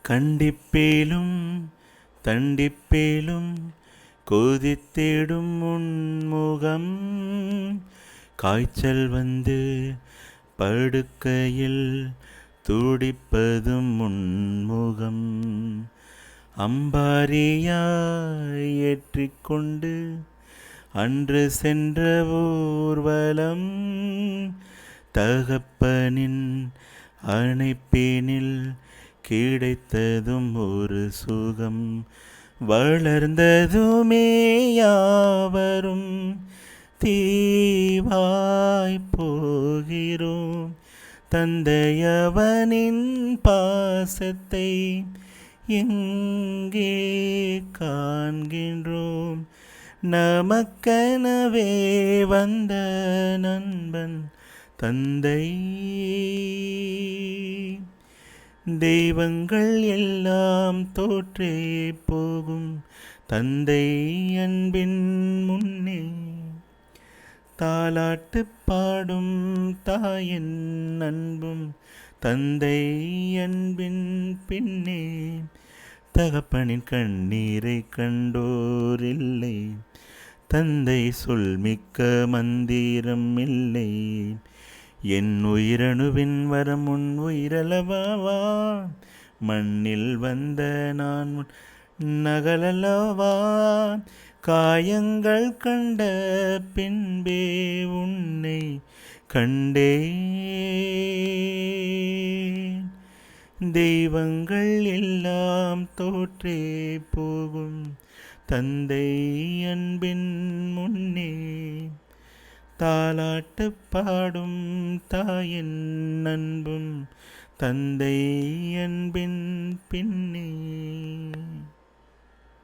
கண்டிப்பேலும் தண்டிப்பேலும் கொதித்திடும் உன்முகம், காய்ச்சல் வந்து படுக்கையில் துடிப்பதும் உன்முகம். அம்பாரியாய் ஏற்றிக்கொண்டு அன்று சென்ற ஊர்வலம், தகப்பனின் அணைப்பினில் கிடைத்ததும் ஒரு சுகம். வளர்ந்ததுமே யாவரும் தீவாய் போகிறோம், தந்தையவனின் பாசத்தை எங்கே காண்கின்றோம். நமக்கெனவே வந்த நண்பன் தந்தை. தெய்வங்கள் எல்லாம் தோற்றே போகும் தந்தை அன்பின் முன்னே, தாலாட்டு பாடும் தாயின் அன்பும் தந்தை அன்பின் பின்னே. தகப்பனின் கண்ணீரை கண்டோர் இல்லை, தந்தை சொல்மிக்க மந்திரம் இல்லை. என் உயிரணுவின் வரம் உன் உயிரளவா, மண்ணில் வந்த நான் நகலல்லவா. காயங்கள் கண்ட பின்பே உன்னை கண்டேன். தெய்வங்கள் எல்லாம் தோற்றே போகும் தந்தை அன்பின் முன்னே, தாலாட்டு பாடும் தாயின் அன்பும் தந்தை அன்பின் பின்னே.